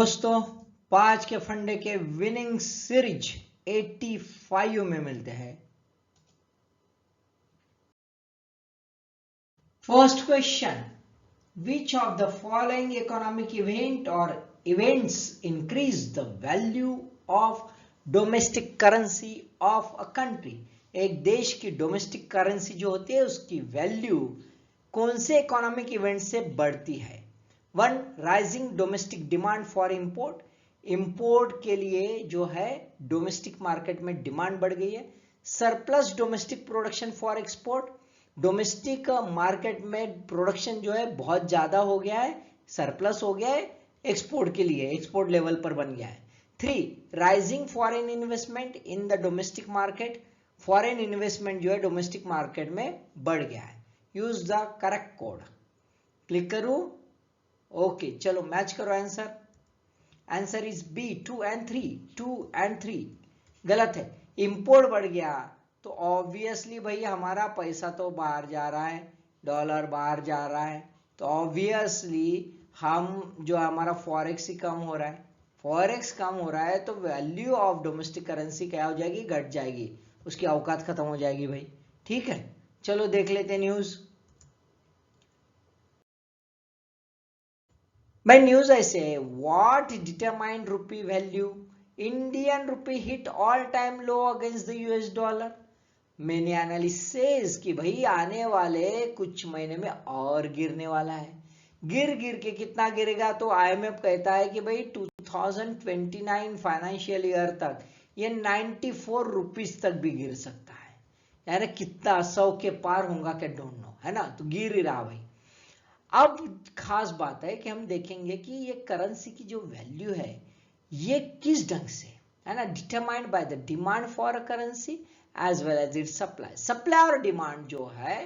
दोस्तों 5 के फंडे के विनिंग सीरीज 85 में मिलते हैं। First question, which of the following economic event और events increase the value of domestic currency of a country. एक देश की डोमेस्टिक करेंसी जो होती है उसकी वैल्यू कौन से इकोनॉमिक इवेंट से बढ़ती है। 1. Rising domestic demand for import. Import के लिए जो है डोमेस्टिक मार्केट में डिमांड बढ़ गई है। Surplus domestic production for export. Domestic market में प्रोडक्शन जो है बहुत ज्यादा हो गया है, सरप्लस हो गया है एक्सपोर्ट के लिए, एक्सपोर्ट लेवल पर बन गया है। 3. Rising foreign investment in the domestic market. Foreign investment जो है डोमेस्टिक मार्केट में बढ़ गया है। Use the correct code. Click करूं? ओके, चलो मैच करो answer. Answer is B 2 and 3। 2 and 3 गलत है। इंपोर्ट बढ़ गया तो ऑब्वियसली भाई हमारा पैसा तो बाहर जा रहा है, डॉलर बाहर जा रहा है, तो ऑब्वियसली हम जो हमारा फॉरेक्स ही कम हो रहा है। फॉरेक्स कम हो रहा है तो वैल्यू ऑफ डोमेस्टिक करेंसी क्या हो जाएगी? घट जाएगी, उसकी औकात खत्म हो जाएगी भाई। ठीक है, चलो देख लेते हैं न्यूज। भाई न्यूज ऐसे है, what determined rupee value. Indian rupee hit all time low against the US dollar. मैंने एनालिसिस सेज कि भाई आने वाले कुछ महीने में और गिरने वाला है। गिर के कितना गिरेगा? तो आईएमएफ कहता है कि भाई 2029 फाइनेंशियल ईयर तक ये 94 रुपीज तक भी गिर सकता है। यानी कितना 100 के पार होगा क्या, डोंट नो, है ना। तो गिर ही रहा भाई। अब खास बात है कि हम देखेंगे कि ये करेंसी की जो वैल्यू है ये किस ढंग से, है ना, determined by the demand for a currency as well as its supply. Supply और डिमांड जो है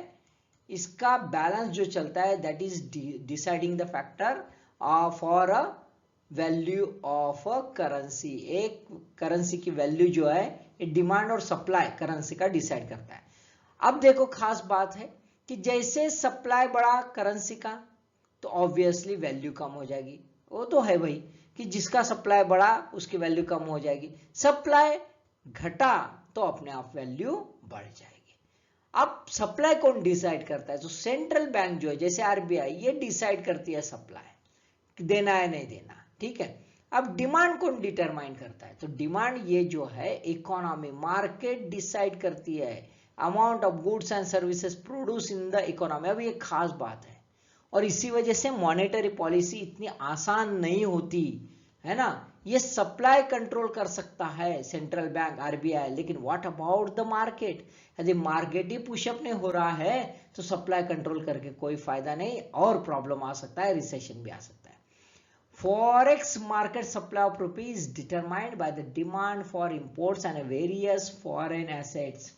इसका बैलेंस जो चलता है that is deciding the factor for a value of a currency. एक करेंसी की वैल्यू जो है ये डिमांड और सप्लाई करेंसी का डिसाइड करता है। अब देखो खास बात है कि जैसे सप्लाई बढ़ा करेंसी का तो ऑब्वियसली वैल्यू कम हो जाएगी। वो तो है भाई कि जिसका सप्लाई बढ़ा उसकी वैल्यू कम हो जाएगी। सप्लाई घटा तो अपने आप वैल्यू बढ़ जाएगी। अब सप्लाई कौन डिसाइड करता है? तो सेंट्रल बैंक जो है जैसे आरबीआई ये डिसाइड करती है सप्लाई देना है नहीं देना। ठीक है, अब डिमांड कौन डिटरमाइन करता है? तो डिमांड ये जो है इकोनॉमी मार्केट डिसाइड करती है, amount of goods and services produce in the economy. अब ये खास बात है और इसी वजह से मॉनेटरी पॉलिसी इतनी आसान नहीं होती, है ना। ये सप्लाई कंट्रोल कर सकता है सेंट्रल बैंक आरबीआई, लेकिन व्हाट अबाउट द मार्केट? यदि मार्केट ही पुशअप नहीं हो रहा है तो सप्लाई कंट्रोल करके कोई फायदा नहीं और प्रॉब्लम आ सकता है, रिसेशन भी आ सकता है। Forex market supply of rupees determined by the demand for imports and various foreign assets,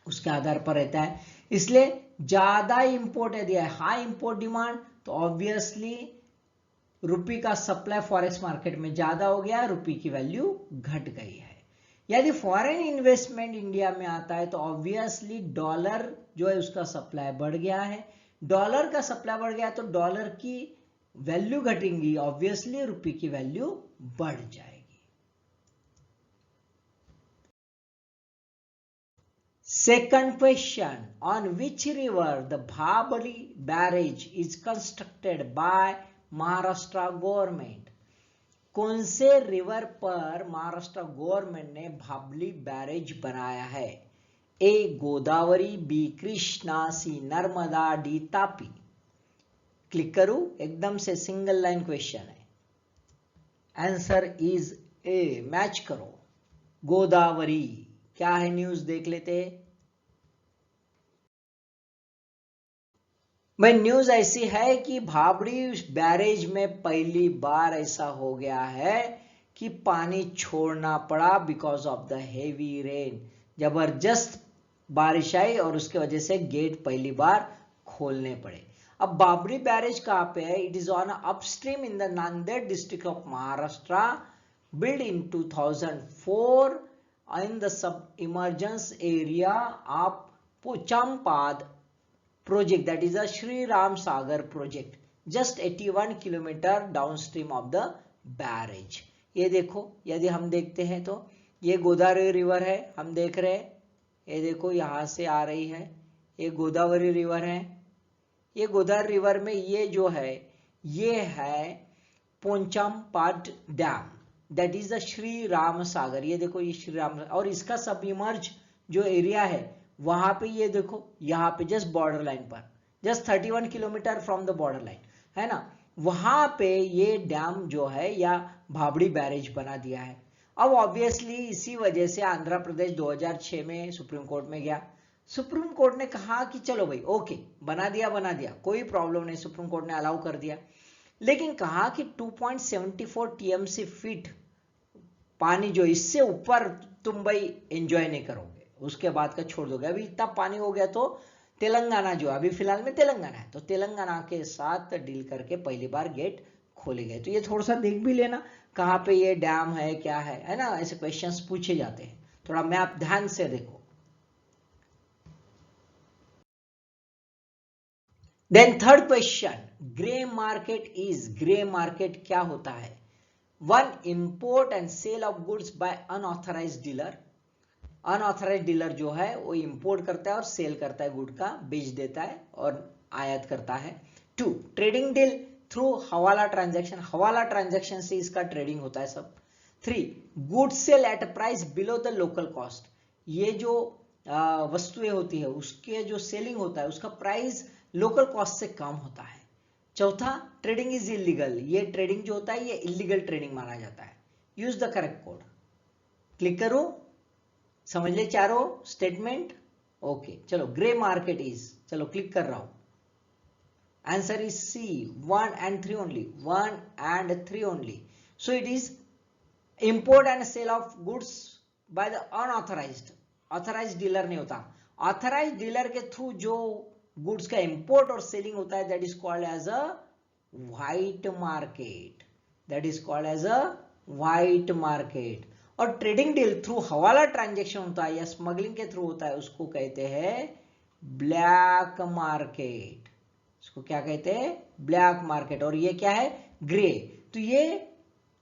उसके आधार पर रहता है। इसलिए ज्यादा इंपोर्ट यदि है, हाई इंपोर्ट डिमांड, तो ऑब्वियसली रुपी का सप्लाई फॉरेक्स मार्केट में ज्यादा हो गया, रुपी की वैल्यू घट गई है। यदि फॉरेन इन्वेस्टमेंट इंडिया में आता है तो ऑब्वियसली डॉलर जो है उसका सप्लाई बढ़ गया है। डॉलर का सप्लाई बढ़ गया तो डॉलर की वैल्यू घटेगी, ऑब्वियसली रुपी की वैल्यू बढ़ जाएगी। Second question, on which river the Bhabali barrage is constructed by Maharashtra government? कौन से रिवर पर महाराष्ट्र गवर्नमेंट ने भाबली बैरेज बनाया है? ए गोदावरी, बी कृष्णा, सी नर्मदा, डी तापी। क्लिक करूं? एकदम से सिंगल लाइन क्वेश्चन है। आंसर इज ए, मैच करो। गोदावरी। क्या है न्यूज देख लेते हैं। भाई न्यूज ऐसी है कि भाबड़ी बैरेज में पहली बार ऐसा हो गया है कि पानी छोड़ना पड़ा because of the heavy rain. जबरदस्त बारिश आई और उसके वजह से गेट पहली बार खोलने पड़े। अब बाबरी बैरेज कहां पे है? It is on upstream in the Nanded district of Maharashtra, built in 2004 in the sub-emergence area of Pochampad project, that is a Shri Ram Sagar project, just 81 kilometer downstream of the barrage. ये देखो, यदि हम देखते हैं तो ये गोदावरी रिवर है, हम देख रहे हैं, ये देखो यहां से आ रही है, ये गोदावरी रिवर है। ये गोदावरी रिवर में ये जो है ये है Pochampad dam, that is the Sri Ram Sagar. ये देखो ये श्री राम, और इसका सबइमर्ज जो एरिया है वहां पे ये देखो, यहाँ पे जस्ट बॉर्डर लाइन पर, just 31 kilometre from the border line, है ना, वहां पे ये डैम जो है या भाबड़ी बैरेज बना दिया है। अब ऑब्वियसली इसी वजह से आंध्र प्रदेश 2006 में सुप्रीम कोर्ट में गया। सुप्रीम कोर्ट ने कहा कि चलो भाई ओके, बना दिया, कोई प्रॉब्लम नहीं, सुप्रीम कोर्ट ने अलाउ कर दिया। लेकिन कहा कि 2.74 टीएमसी फीट पानी जो इससे ऊपर तुम भाई एंजॉय नहीं करोगे, उसके बाद का छोड़ दोगे। अभी इतना पानी हो गया तो तेलंगाना जो अभी फिलहाल में तेलंगाना है, तो तेलंगाना के साथ डील करके पहली बार गेट खोले गए। तो ये थोड़ा सा देख भी लेना कहाँ पे ये डैम है, क्या है ना, ऐसे क्वेश्चंस पूछे जाते हैं, थोड़ा मैप ध्यान से देखो। Then third question, grey market is, grey market क्या होता है? One, import and sale of goods by unauthorized dealer. Unauthorized dealer जो है वो इंपोर्ट करता है और सेल करता है, गुड का बेच देता है और आयात करता है। Two, trading deal through hawala transaction, hawala transaction से इसका ट्रेडिंग होता है सब। Three, goods sale at price below the local cost, ये जो वस्तुएं होती है उसके जो सेलिंग होता है उसका प्राइस लोकल कॉस्ट से कम होता है। चौथा, ट्रेडिंग इज इलीगल, ये ट्रेडिंग जो होता है ये इलीगल ट्रेडिंग माना जाता है। Use the correct code. Click करो, समझ ले चारों स्टेटमेंट। ओके चलो, ग्रे मार्केट इज, चलो क्लिक कर रहा हूं। Answer is C, 1 and 3 only, 1 and 3 only. So it is import and sale of goods by the unauthorized, authorized dealer नहीं होता, authorized dealer के थ्रू जो गुड्स का इंपोर्ट और सेलिंग होता है that is called as a white market, that is called as a white market. और trading deal through hawala transaction होता है या स्मगलिंग के थ्रू होता है उसको कहते हैं ब्लैक मार्केट, इसको क्या कहते हैं? Black market. और ये क्या है? ग्रे। तो ये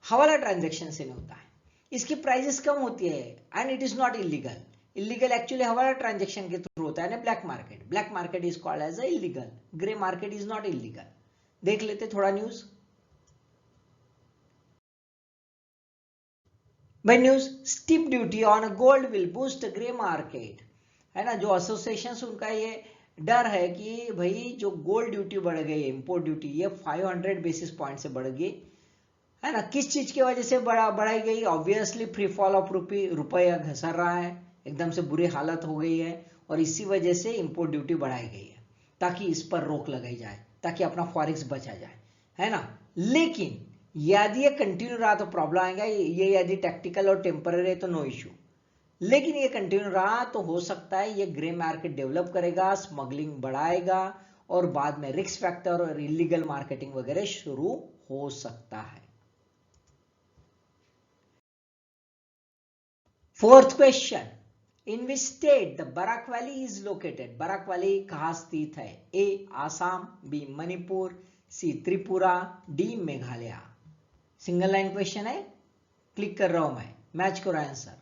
हवाला ट्रांजैक्शन से नहीं होता है, इसकी प्राइसेस कम होती है and it is not illegal. Illegal actually hawala transaction के थ्रू होता है ना black market. Black market is called as a illegal, grey market is not illegal. देख लेते थोड़ा न्यूज। भाई news, steep duty on gold will boost grey market, है ना। जो एसोसिएशन उनका ये डर है कि भाई जो गोल्ड ड्यूटी बढ़ गई, इंपोर्ट ड्यूटी, ये 500 बेसिस पॉइंट से बढ़ गई, है ना। किस चीज की वजह से बढ़ाई गई? ऑब्वियसली फ्री फॉल ऑफ रुपया घसर रहा है, एकदम से बुरी हालत हो गई है और इसी वजह से इंपोर्ट ड्यूटी बढ़ाई गई है ताकि इस पर रोक लगाई जाए, ताकि अपना फॉरेक्स बचा जाए, है ना। लेकिन यदि ये कंटिन्यू रहा तो प्रॉब्लम आएगा। ये यदि टैक्टिकल और टेम्पररी है तो नो इश्यू, लेकिन ये कंटिन्यू रहा तो हो सकता है ये ग्रे मार्केट डेवलप करेगा, स्मगलिंग बढ़ाएगा और बाद में रिस्क फैक्टर और इलीगल मार्केटिंग वगैरह शुरू हो सकता है। Fourth question, in which state the Barak valley is located? Barak valley कहां स्थित है? A Assam, B Manipur, C Tripura, D Meghalaya. Single line question है, क्लिक कर रहा हूं मैं, मैच करो answer.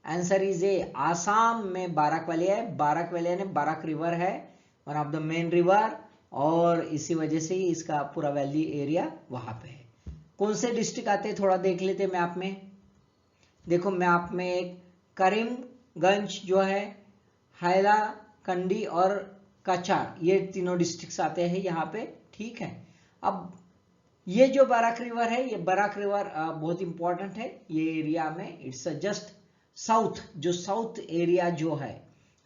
Answer is A, Assam में बाराक वैली है। बाराक वैली यानी बाराक रिवर है, one of the main river, और इसी वजह से ही इसका पूरा वैली एरिया वहां पे है। कौन से डिस्ट्रिक्ट आते हैं थोड़ा देख लेते मैप में। देखो मैप में एक करीमगंज जो है, हैलाकंडी और कचार, ये तीनों डिस्ट्रिक्ट्स आते हैं यहाँ पे, ठीक है। अब ये जो बराक रिवर है, ये बराक रिवर बहुत इंपॉर्टेंट है ये एरिया में। इट्स जस्ट साउथ, जो साउथ एरिया जो है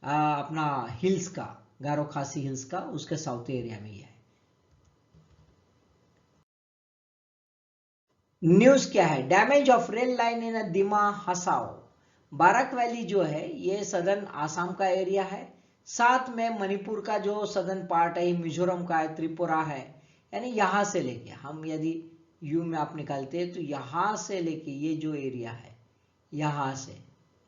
अपना हिल्स का, गारो खासी हिल्स का, उसके साउथ एरिया में ये है। न्यूज क्या है? Damage of rail line in Dima Hasao. Barak valley जो है ये सदर्न आसाम का एरिया है, साथ में मणिपुर का जो सदर्न पार्ट है, मिजोरम का है, त्रिपुरा है, यानी यहां से लेके हम यदि यू मैप निकालते हैं तो यहां से लेके ये जो एरिया है यहां से,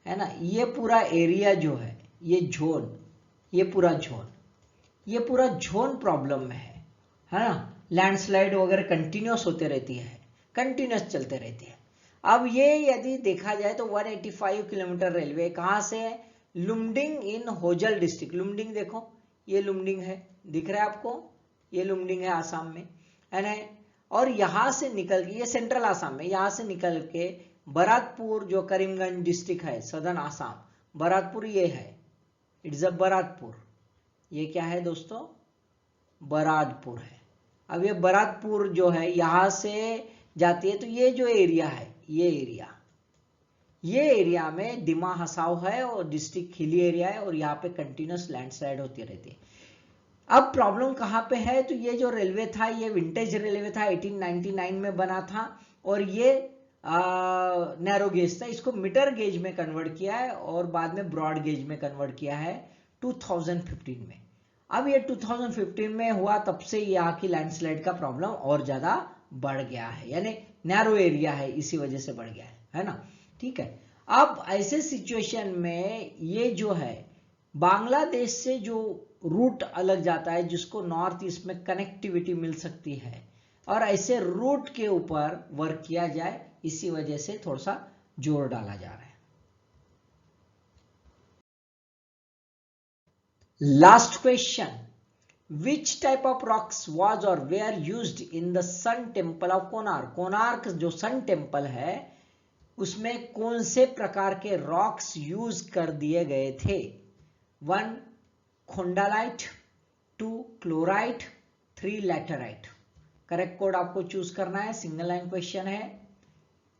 है ना, ये पूरा एरिया जो है, ये जोन, ये पूरा जोन प्रॉब्लम में है ना। लैंडस्लाइड वगैरह कंटिन्यूस होते रहती है, कंटिन्यूस चलते रहते हैं। अब ये यदि देखा जाए तो 185 किलोमीटर रेलवे कहाँ से है, लुमडिंग इन होजल डिस्ट्रिक्ट। लुमडिंग देखो, ये लुमडिंग है, दिख रहा है आपको, ये लुमडिंग है आसाम में, है ना। और यहाँ से निकल के, ये सेंट्रल आसाम में, यहाँ से निकल के बरातपुर जो करीमगंज डिस्ट्रिक्ट है सदर्न आसाम, बरातपुर ये है, इट्स अ बरातपुर, ये क्या है दोस्तों, बरातपुर है। अब ये बरातपुर जो है यहाँ से जाती है, तो ये जो एरिया है, ये एरिया में दिमा हसाव है और डिस्ट्रिक्ट हिली एरिया है, और यहाँ पे कंटिन्यूस लैंडस्लाइड होती रहती है। अब प्रॉब्लम कहाँ पे है, तो ये जो रेलवे था, ये विंटेज रेलवे था, 1899 में बना था, और ये नैरो गेज था। इसको मीटर गेज में कन्वर्ट किया है और बाद में ब्रॉड गेज में कन्वर्ट किया है 2015 में। अब ये 2015 में हुआ, तब से यहाँ की लैंडस्लाइड का प्रॉब्लम और ज्यादा बढ़ गया है, यानी नैरो एरिया है, इसी वजह से बढ़ गया है ना। ठीक है, अब ऐसे सिचुएशन में ये जो है बांग्लादेश से जो रूट अलग जाता है, जिसको नॉर्थ ईस्ट में कनेक्टिविटी मिल सकती है, और ऐसे रूट के ऊपर वर्क किया जाए, इसी वजह से थोड़ा सा जोर डाला जा रहा है। Last question, which type of rocks was or were used in the sun temple of Konark. Konark जो सन टेम्पल है उसमें कौन से प्रकार के रॉक्स यूज कर दिए गए थे। 1 khondalite, 2 chlorite, 3 laterite. Correct code आपको चूज करना है, सिंगल लाइन क्वेश्चन है।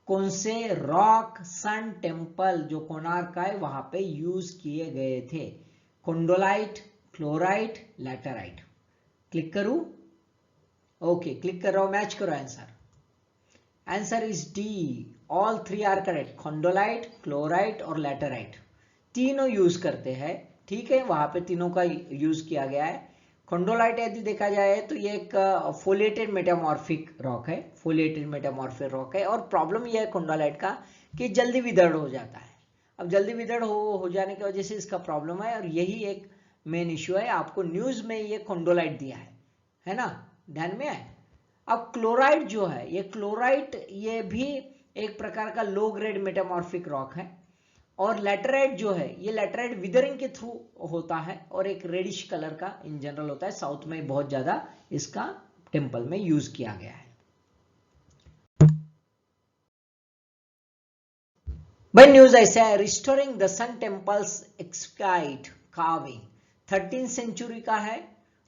कौन से रॉक सन टेम्पल जो कोणार्क का है वहां पे यूज किए गए थे, खोंडोलाइट, क्लोराइट, लैटेराइट। क्लिक करूं, ओके क्लिक कर रहा हूं, मैच करो answer. Answer is D, all 3 are correct, khondalite, chlorite और लैटेराइट तीनों यूज करते हैं। ठीक है, वहां पे तीनों का यूज किया गया है। खोंडोलाइट यदि देखा जाए तो ये एक फोलिएटेड मेटामॉर्फिक रॉक है, फोलिएटेड मेटामॉर्फिक रॉक है, और प्रॉब्लम यह है खोंडोलाइट का कि जल्दी विदर्ड हो जाता है। अब जल्दी विदर्ड हो जाने की वजह से इसका प्रॉब्लम है, और यही एक मेन इश्यू है। आपको न्यूज में ये खोंडोलाइट दिया है ना, ध्यान में आए। अब क्लोराइट जो है, ये क्लोराइट ये भी एक प्रकार का लो ग्रेड मेटामॉर्फिक रॉक है, और लैटेराइट जो है ये लैटेराइट विदरिंग के थ्रू होता है और एक रेडिश कलर का इन जनरल होता है। साउथ में बहुत ज्यादा इसका टेम्पल में यूज किया गया है। भाई न्यूज ऐसा है, restoring the sun temples excite carving 13th century का है,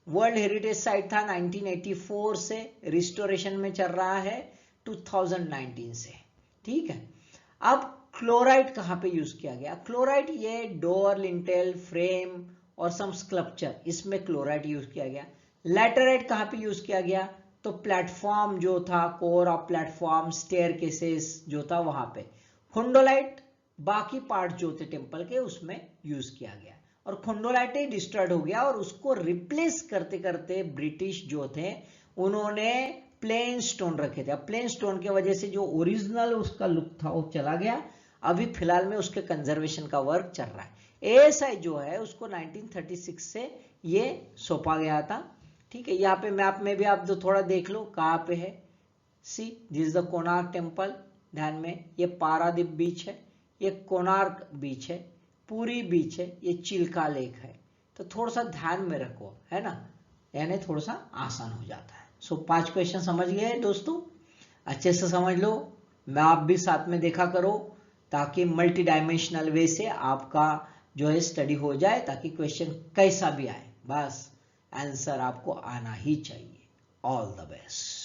वर्ल्ड हेरिटेज साइट था 1984 से, रिस्टोरेशन में चल रहा है 2019 से। ठीक है, अब क्लोराइट कहां पे यूज किया गया, क्लोराइट ये डोर, लिंटेल, फ्रेम और सम स्कल्पचर, इसमें क्लोराइट यूज किया गया। लैटेराइट कहां पे यूज किया गया, तो प्लेटफॉर्म जो था, कोर ऑफ प्लेटफॉर्म, स्टेयरकेसेस जो था वहां पे। खोंडोलाइट बाकी पार्ट जो थे टेम्पल के उसमें यूज किया गया, और खोंडोलाइट ही डिस्ट्रॉयड हो गया, और उसको रिप्लेस करते करते ब्रिटिश जो थे उन्होंने प्लेन स्टोन रखे थे। अब प्लेन स्टोन की वजह से जो ओरिजिनल उसका लुक था वो चला गया। अभी फिलहाल में उसके कंजर्वेशन का वर्क चल रहा है। एएसआई जो है उसको 1936 से ये सौंपा गया था। ठीक है, यहाँ पे मैप में भी आप जो थोड़ा देख लो कहाँ पे है। See this is the Konark temple, ध्यान में, ये पारादीप बीच है, ये कोणार्क बीच है, पूरी बीच है, ये चिल्का लेक है। तो थोड़ा सा ध्यान में रखो, है ना, यानी थोड़ा सा आसान हो जाता है। सो 5 क्वेश्चन समझ गए दोस्तों, अच्छे से समझ लो, मैं आप भी साथ में देखा करो, ताकि मल्टी डायमेंशनल वे से आपका जो है स्टडी हो जाए, ताकि क्वेश्चन कैसा भी आए बस आंसर आपको आना ही चाहिए। All the best.